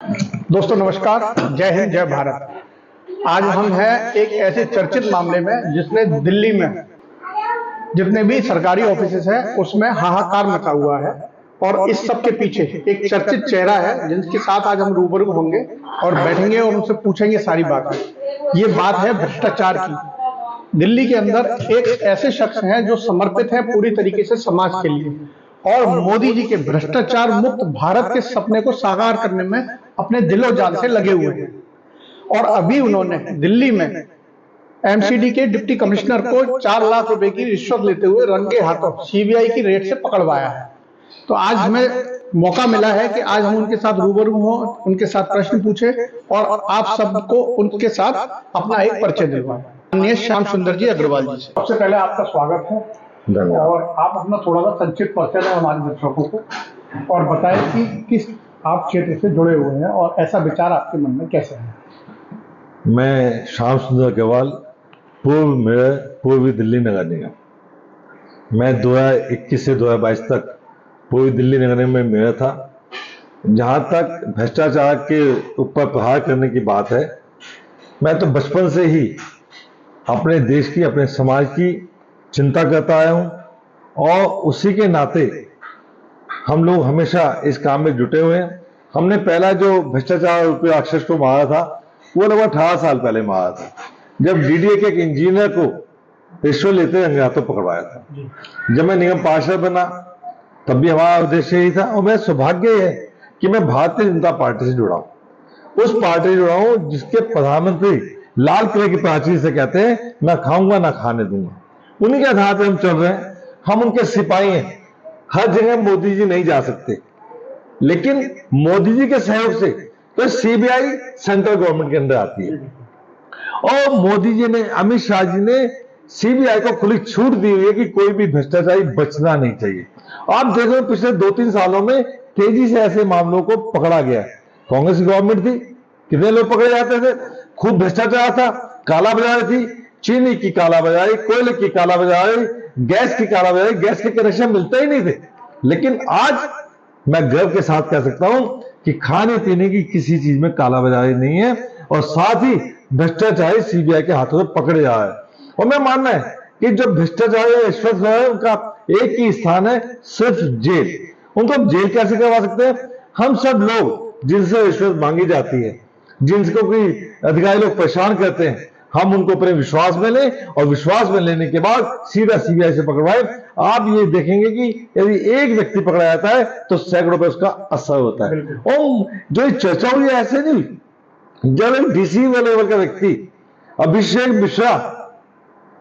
दोस्तों नमस्कार, जय हिंद, जय भारत। आज हम हैं एक ऐसे चर्चित मामले में जिसने दिल्ली में जितने भी सरकारी ऑफिसेस हैं उसमें हाहाकार मचा हुआ है और इस सब के पीछे एक चर्चित चेहरा है जिसके साथ आज हम रूबरू होंगे और बैठेंगे और उनसे पूछेंगे सारी बातें। ये बात है भ्रष्टाचार की। दिल्ली के अंदर एक ऐसे शख्स हैं जो समर्पित है पूरी तरीके से समाज के लिए और मोदी जी के भ्रष्टाचार मुक्त भारत के सपने को साकार करने में अपने दिलो जान से लगे हुए हैं। और अभी उन्होंने दिल्ली में एमसीडी के डिप्टी कमिश्नर को 4 लाख रुपए की रिश्वत लेते हुए रंगे हाथों सीबीआई की रेड से पकड़वाया है। तो आज हमें मौका मिला है कि आज हम उनके साथ रूबरू हों, उनके साथ प्रश्न पूछे और आप सबको उनके साथ अपना एक परिचय दिलवाएं। माननीय श्याम सुंदर जी अग्रवाल जी, सबसे पहले आपका स्वागत है और आप अपना थोड़ा सा संक्षिप्त परिचय दें हमारे दर्शकों को और बताएं कि किस आप क्षेत्र से जुड़े हुए हैं और ऐसा विचार आपके मन में कैसे है। मैं श्याम सुंदर अग्रवाल, पूर्व मेयर, पूर्वी दिल्ली नगर निगम। मैं 2021 से 2022 तक पूर्वी दिल्ली नगर निगम में मेयर था। जहाँ तक भ्रष्टाचार के ऊपर प्रहार करने की बात है, मैं तो बचपन से ही अपने देश की, अपने समाज की चिंता करता आया हूँ और उसी के नाते हम लोग हमेशा इस काम में जुटे हुए हैं। हमने पहला जो भ्रष्टाचार रुपये राक्षस को मारा था वो लगभग 18 साल पहले मारा था, जब डीडीए के एक इंजीनियर को रिश्वत लेते रंगे हाथों पकड़वाया था। जब मैं निगम पार्षद बना तब भी हमारा उद्देश्य यही था और मेरा सौभाग्य है कि मैं भारतीय जनता पार्टी से जुड़ा हूँ, उस पार्टी से जुड़ा हूँ जिसके प्रधानमंत्री लाल किले की प्राचीर से कहते हैं ना खाऊंगा ना खाने दूंगा। उन्हीं के आधार पर हम चल रहे हैं। हम उनके सिपाही हैं। हर जगह मोदी जी नहीं जा सकते, लेकिन मोदी जी के सहयोग से तो सीबीआई सेंट्रल गवर्नमेंट के अंदर आती है और मोदी जी ने, अमित शाह जी ने सीबीआई को खुली छूट दी हुई है कि कोई भी भ्रष्टाचारी बचना नहीं चाहिए। आप देखो पिछले 2-3 सालों में तेजी से ऐसे मामलों को पकड़ा गया है। कांग्रेस की गवर्नमेंट थी, कितने लोग पकड़े जाते थे, खूब भ्रष्टाचार था, कालाबाजारी थी, चीनी की कालाबाजारी, कोयले की कालाबाजारी, गैस की कालाबाजारी, गैस के कनेक्शन मिलते ही नहीं थे। लेकिन आज मैं गर्व के साथ कह सकता हूं कि खाने पीने की किसी चीज में कालाबाजारी नहीं है और साथ ही भ्रष्टाचारी सीबीआई के हाथों में पकड़े जा रहे हैं। और मैं मानना है कि जो भ्रष्टाचारी या रिश्वत है उनका एक ही स्थान है, सिर्फ जेल। उनको जेल कैसे करवा सकते हैं? हम सब लोग जिनसे रिश्वत मांगी जाती है, जिनको कोई अधिकारी लोग परेशान करते हैं, हम उनको अपने विश्वास में लें और विश्वास में लेने के बाद सीधा सीबीआई से पकड़वाएं। आप ये देखेंगे कि यदि एक व्यक्ति पकड़ा जाता है तो सैकड़ों पे उसका असर होता है। और जो चर्चा हुई है ऐसे नहीं, जब एक डीसी लेवल का व्यक्ति अभिषेक मिश्रा,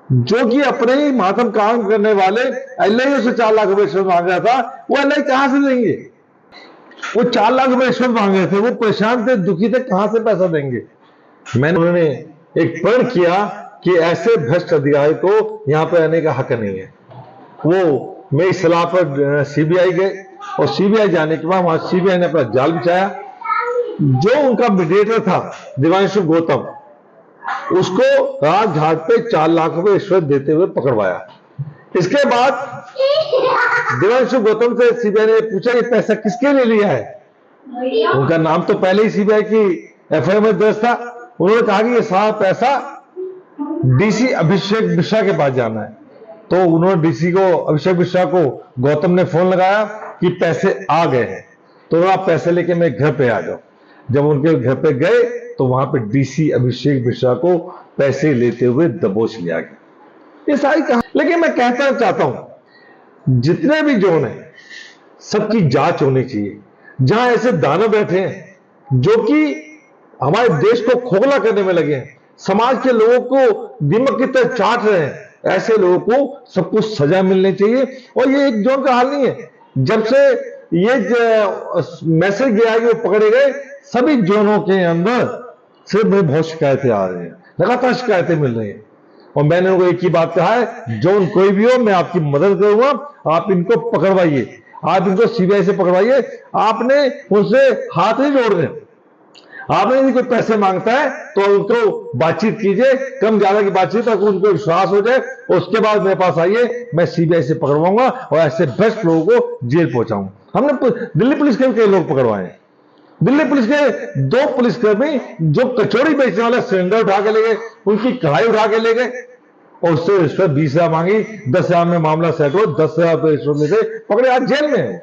जो कि अपने ही मातम काम करने वाले एलआईओ से 4 लाख रुपए रिश्वत मांग रहा था, वो एलआई कहां से देंगे? वो 4 लाख रुपए रिश्वत मांग रहे थे, वो परेशान थे, दुखी थे, कहां से पैसा देंगे? उन्होंने एक प्रण किया कि ऐसे भ्रष्ट अधिकारी को यहां पर रहने का हक नहीं है। वो मेरी सलाह पर सीबीआई गए और सीबीआई जाने के बाद वहां सीबीआई ने अपना जाल बिछाया। जो उनका मीडिएटर था दिवांशु गौतम, उसको राजघाट पे 4 लाख रुपए रिश्वत देते हुए पकड़वाया। इसके बाद दिवांशु गौतम से सीबीआई ने पूछा कि पैसा किसके लिए लिया है? उनका नाम तो पहले ही सीबीआई की एफआईआर में दर्ज था। उन्होंने कहा कि ये सारा पैसा डीसी अभिषेक मिश्रा के पास जाना है। तो उन्होंने डीसी को, अभिषेक मिश्रा को गौतम ने फोन लगाया कि पैसे आ गए हैं, तो आप पैसे लेके मेरे घर पे आ जाओ। जब उनके घर पे गए तो वहां पे डीसी अभिषेक मिश्रा को पैसे लेते हुए दबोच लिया गया। ये सारी कहानी। लेकिन मैं कहना चाहता हूं जितने भी जोन है सबकी जांच होनी चाहिए। जहां ऐसे दानव बैठे हैं जो कि हमारे देश को खोखला करने में लगे हैं, समाज के लोगों को दीमक की तरह चाट रहे हैं, ऐसे लोगों को सब कुछ सजा मिलनी चाहिए। और ये एक जोन का हाल नहीं है। जब से ये मैसेज गया कि वो पकड़े गए, सभी जोनों के अंदर सिर्फ बहुत शिकायतें आ रही हैं, लगातार शिकायतें मिल रही हैं। और मैंने उनको एक ही बात कहा है, जोन कोई भी हो मैं आपकी मदद करूंगा, आप इनको पकड़वाइए, आप इनको सीबीआई से पकड़वाइए। आपने उनसे हाथ नहीं जोड़ने। आपने यदि कोई पैसे मांगता है तो उनको बातचीत कीजिए, कम ज्यादा की बातचीत, ताकि उनको विश्वास हो जाए। और उसके बाद मेरे पास आइए, मैं सीबीआई से पकड़वाऊंगा और ऐसे भ्रष्ट लोगों को जेल पहुंचाऊंगा। हमने दिल्ली पुलिस के भी कई लोग पकड़वाए हैं दिल्ली पुलिस के 2 पुलिसकर्मी जो कचौड़ी बेचने वाले सिलेंडर उठा के ले गए, उनकी कढ़ाई उठा के ले गए और उससे रिश्वत 20,000 मांगी, 10,000 में मामला सेट हो, 10,000 रुपये रिश्वत लेते पकड़े, आज जेल में है,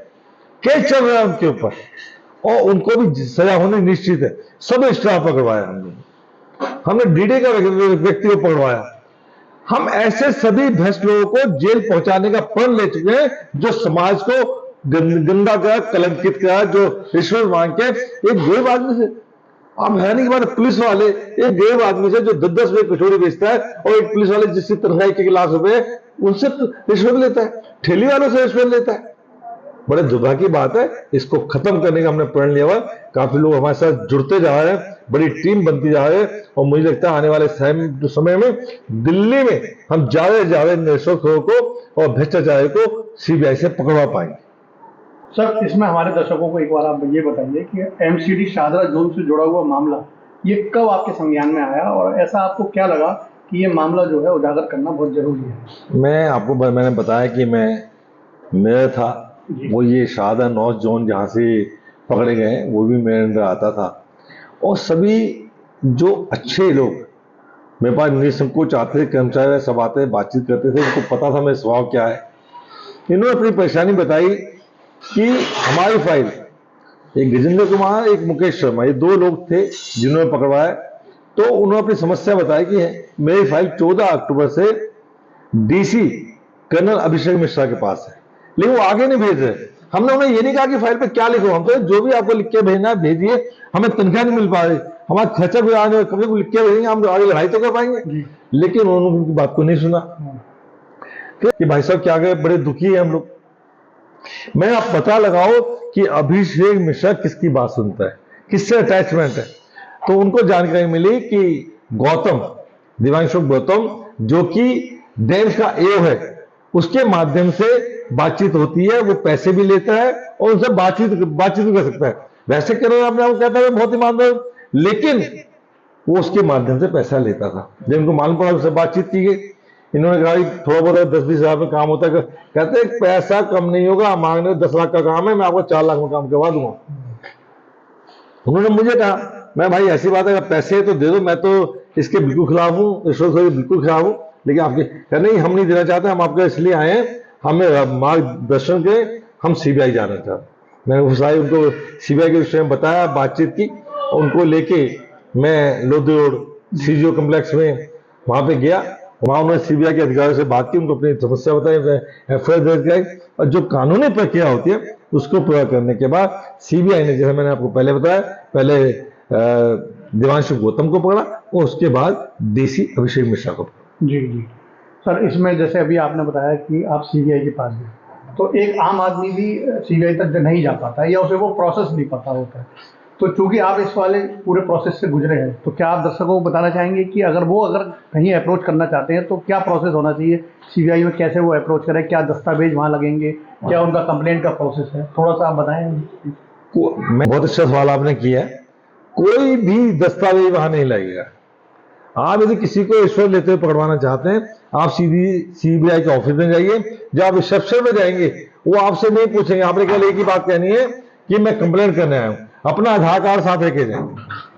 केस चल रहा है उनके ऊपर और उनको भी सजा होनी निश्चित है। सब स्टाफ पकड़वाया हमने डीडी का व्यक्ति को पकड़वाया। हम ऐसे सभी भ्रष्ट लोगों को जेल पहुंचाने का प्रण ले चुके हैं जो समाज को गंदा करा, कलंकित करा, जो रिश्वत मांग के एक गरीब आदमी से, आप हैरानी की बात है, पुलिस वाले एक गरीब आदमी से जो 10-10 रुपए कचौड़ी बेचता है और एक पुलिस वाले जिसकी तनख्वाह 1 लाख रुपए उनसे रिश्वत लेता है, ठेली वालों से रिश्वत लेता है। बड़े दुर्भाग्य की बात है, इसको खत्म करने का हमने प्रण लिया हुआ। काफी लोग हमारे साथ जुड़ते जा रहे हैं, बड़ी टीम बनती जा रही है और मुझे लगता है आने वाले समय में दिल्ली में हम ज्यादा से ज्यादा निरीक्षकों को और भ्रष्टाचारी को सीबीआई से पकड़वा पाएंगे। सर, इसमें हमारे दर्शकों को एक बार आप ये बताइए कि एमसीडी शाहदरा जोन से जुड़ा हुआ मामला ये कब आपके संज्ञान में आया और ऐसा आपको क्या लगा कि ये मामला जो है उजागर करना बहुत जरूरी है? मैंने बताया कि मेयर था, वो ये शाहदरा नॉर्थ जोन जहाँ से पकड़े गए वो भी मेरे अंदर आता था और सभी जो अच्छे लोग मेरे पास निसंकोच आते थे, कर्मचारी सब आते बातचीत करते थे, उनको पता था मेरा स्वभाव क्या है। इन्होंने अपनी परेशानी बताई कि हमारी फाइल, एक गजेंद्र कुमार एक मुकेश शर्मा, ये 2 लोग थे जिन्होंने पकड़वाया, तो उन्होंने अपनी समस्या बताई कि मेरी फाइल 14 अक्टूबर से डीसी कर्नल अभिषेक मिश्रा के पास है, लेकिन वो आगे नहीं भेज रहे। हमने उन्हें ये नहीं कहा कि फाइल पे क्या लिखो, हम तो जो भी आपको लिख के भेजना है भेजिए, हमें तनख्वाह नहीं मिल पा रही, हमारा खर्चा गुजारने कभी को लिख के भेजेंगे, हम आगे लड़ाई तो कर पाएंगे। लेकिन उन्होंने उनकी बात को नहीं सुना कि भाई साहब क्या करें, बड़े दुखी है हम लोग। मैं आप पता लगाओ कि अभिषेक मिश्रा किसकी बात सुनता है, किससे अटैचमेंट है, तो उनको जानकारी मिली कि गौतम, दिव्यांशु गौतम जो कि डेल का एओ है, उसके माध्यम से बातचीत होती है, वो पैसे भी लेता है और उनसे बातचीत भी कर सकता है। वैसे करो अपने आप कहता है बहुत ईमानदार, लेकिन वो उसके माध्यम से पैसा लेता था। जब इनको मालूम पड़ा उससे बातचीत की गई, इन्होंने कहा थोड़ा बहुत 10-20 हजार में काम होता है, कहते पैसा कम नहीं होगा, मांगने 10 लाख का काम है, मैं आपको 4 लाख में काम करवा दूंगा। उन्होंने मुझे कहा, मैं भाई ऐसी बात है अगर पैसे तो दे दो, मैं तो इसके बिल्कुल खिलाफ हूँ, रिश्वतखोरी बिल्कुल खिलाफ हूँ, लेकिन आपके कह नहीं हम नहीं देना चाहते, हम आपके इसलिए आए हैं, हमें मार्गदर्शन के, हम सीबीआई जाना चाहते। मैंने उनको सीबीआई के विषय में बताया, बातचीत की, उनको लेके मैं लोधी रोड सीजीओ कम्प्लेक्स में वहां पे गया। वहां उन्होंने सीबीआई के अधिकारियों से बात की, उनको अपनी समस्या बताई, एफआईआर दर्ज कराई और जो कानूनी प्रक्रिया होती है उसको पूरा करने के बाद सीबीआई ने, जैसे मैंने आपको पहले बताया, पहले दिव्यांशु गौतम को पकड़ा और उसके बाद डीसी अभिषेक मिश्रा को पकड़ा। जी जी सर, इसमें जैसे अभी आपने बताया कि आप सीबीआई के पास गए, तो एक आम आदमी भी सीबीआई तक नहीं जा पाता है या उसे वो प्रोसेस नहीं पता होता है, तो चूंकि आप इस वाले पूरे प्रोसेस से गुजरे हैं, तो क्या आप दर्शकों को बताना चाहेंगे कि अगर कहीं अप्रोच करना चाहते हैं तो क्या प्रोसेस होना चाहिए सीबीआई में, कैसे वो अप्रोच करें, क्या दस्तावेज वहाँ लगेंगे, क्या उनका कंप्लेंट का प्रोसेस है, थोड़ा सा आप बताएं। बहुत अच्छा सवाल आपने किया है। कोई भी दस्तावेज वहां नहीं लगेगा। आप यदि किसी को रिश्वत लेते हुए पकड़वाना चाहते हैं, आप सीधी सीबीआई के ऑफिस में जाइए, जब आप रिसेप्शन में जाएंगे वो आपसे नहीं पूछेंगे, आपने केवल एक ही बात कहनी है कि मैं कंप्लेंट करने आया हूं, अपना आधार कार्ड साथ लेके जाएं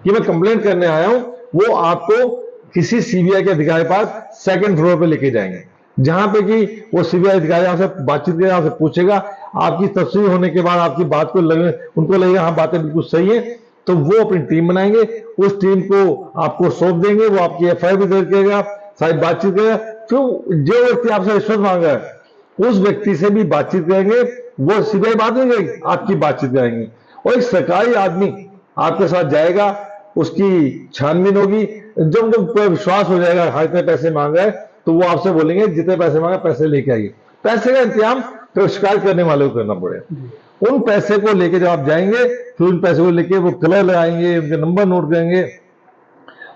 कि मैं कंप्लेंट करने आया हूं। वो आपको किसी सीबीआई के अधिकारी के पास 2nd फ्लोर पे लेके जाएंगे, जहां पे कि वो सीबीआई अधिकारी आपसे बातचीत करेगा, आपसे पूछेगा, आपकी तस्वीर होने के बाद आपकी बात को उनको लगेगा हाँ बातें बिल्कुल सही है, तो वो अपनी टीम बनाएंगे, उस टीम को आपको सौंप देंगे, वो आपकी एफआईआर भी दर्ज करेगा, सारी बातचीत करेगा। फिर जो व्यक्ति आपसे रिश्वत मांग रहा है उस व्यक्ति से भी बातचीत करेंगे, वो सीबीआई बात नहीं करेगी, आपकी बातचीत करेंगे और एक सरकारी आदमी आपके साथ जाएगा, उसकी छानबीन होगी। जब उनको विश्वास हो जाएगा हाँ इतने पैसे मांग रहा है, तो वो आपसे बोलेंगे जितने पैसे मांगे पैसे लेके आइए। पैसे का इंतजाम तो शिकायत करने वाले को करना पड़ेगा। उन पैसे को लेके जब आप जाएंगे, फिर उन पैसे को लेके वो कलर लगाएंगे, उनके नंबर नोट करेंगे,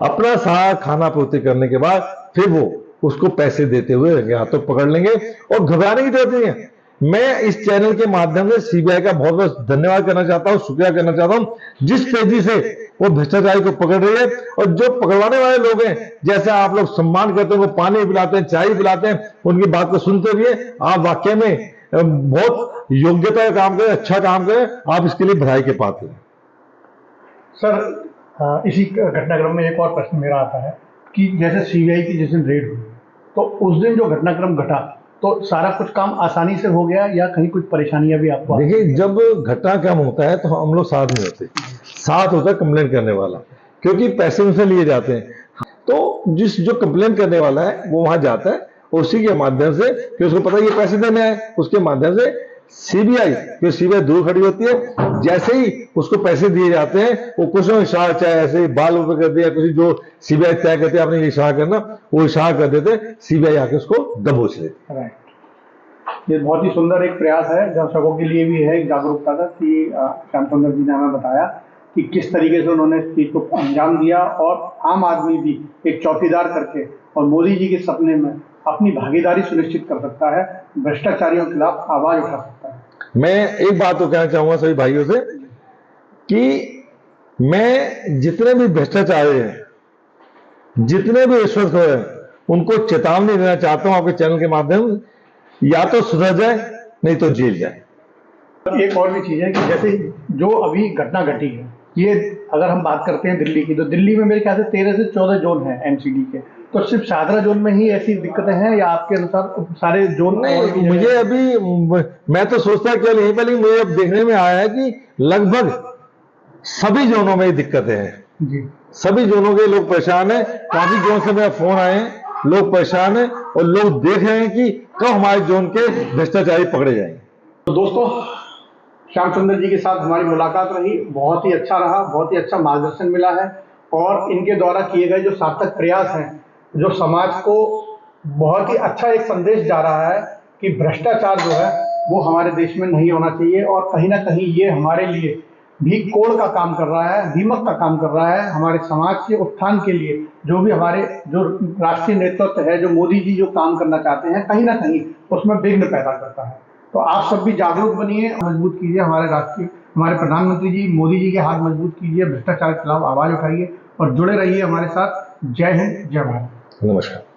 अपना सारा खाना पूर्ति करने के बाद फिर वो उसको पैसे देते हुए रंगे हाथों पकड़ लेंगे और घबराने की जरूरत नहीं है। मैं इस चैनल के माध्यम से सीबीआई का बहुत बहुत धन्यवाद करना चाहता हूं, शुक्रिया करना चाहता हूं, जिस तेजी से वो भ्रष्टाचारी को पकड़ रही है। और जो पकड़वाने वाले लोग हैं, जैसे आप लोग सम्मान करते हैं, वो पानी पिलाते हैं, चाय पिलाते हैं, उनकी बात को सुनते हुए आप वाकई में बहुत योग्यता का काम करें, अच्छा काम करें, आप इसके लिए बधाई के पात्र हैं। सर इसी घटनाक्रम में एक और प्रश्न मेरा आता है कि जैसे सीबीआई की जिस दिन रेड हुई तो उस दिन जो घटनाक्रम घटा तो सारा कुछ काम आसानी से हो गया या कहीं कुछ परेशानियां भी आपको आई? देखिए, जब घटनाक्रम होता है तो हम लोग साथ नहीं होते, साथ होता है कंप्लेंट करने वाला, क्योंकि पैसे उनसे लिए जाते हैं। तो जो कंप्लेंट करने वाला है वो वहां जाता है, उसी के माध्यम से, कि उसको पता है ये पैसे देने आए, उसके माध्यम से सीबीआई दूर खड़ी होती है। जैसे ही उसको पैसे दिए जाते हैं, वो कुछ ना इशारा, चाहे ऐसे बाल ऊपर कर दिया, कुछ जो सीबीआई तय करते हैं आपने ये इशारा करना, वो इशारा कर देते, सीबीआई आके उसको दबोच लेती। राइट, ये बहुत ही सुंदर एक प्रयास है दर्शकों के लिए भी है, एक जागरूकता का कि श्याम सुंदर जी ने हमें बताया कि किस तरीके से उन्होंने इस चीज को अंजाम दिया और आम आदमी भी एक चौकीदार करके और मोदी जी के सपने में अपनी भागीदारी सुनिश्चित कर सकता है, भ्रष्टाचारियों के खिलाफ आवाज उठा सकता है। मैं एक बात तो कहना चाहूंगा सभी भाइयों से कि मैं जितने भी भ्रष्टाचारी हैं, जितने भी रिश्वतखोर हैं, उनको चेतावनी देना चाहता हूं आपके चैनल के माध्यम से, या तो सुधर जाए नहीं तो जेल जाए। एक और भी चीज है कि जैसे जो अभी घटना घटी है, ये अगर हम बात करते हैं दिल्ली की, तो दिल्ली में मेरे ख्याल से 13 से 14 जोन हैं एनसीडी के, तो सिर्फ शाहदरा जोन में ही ऐसी दिक्कतें हैं या आपके अनुसार सारे जोन? नहीं, मुझे अभी, मैं तो सोचता क्या यहीं पर, मुझे अब देखने में आया है कि लगभग सभी जोनों में दिक्कतें हैं जी। सभी जोनों के लोग परेशान हैं। काफी जोन से मेरा फोन आए हैं, लोग परेशान हैं और लोग देख रहे हैं कि कब हमारे जोन के भ्रष्टाचारी पकड़े जाएंगे। तो दोस्तों, श्याम सुंदर जी के साथ हमारी मुलाकात रही, बहुत ही अच्छा रहा, बहुत ही अच्छा मार्गदर्शन मिला है और इनके द्वारा किए गए जो सार्थक प्रयास हैं, जो समाज को बहुत ही अच्छा एक संदेश जा रहा है कि भ्रष्टाचार जो है वो हमारे देश में नहीं होना चाहिए और कहीं ना कहीं ये हमारे लिए भी कोड़ का काम कर रहा है, दीमक का काम कर रहा है। हमारे समाज के उत्थान के लिए जो भी हमारे जो राष्ट्रीय नेतृत्व है, जो मोदी जी जो काम करना चाहते हैं, कहीं ना कहीं उसमें विघ्न पैदा करता है। तो आप सब भी जागरूक बनिए, मजबूत कीजिए हमारे प्रधानमंत्री जी मोदी जी के हाथ मजबूत कीजिए, भ्रष्टाचार के खिलाफ आवाज उठाइए और जुड़े रहिए हमारे साथ। जय हिंद, जय भारत। नमस्कार।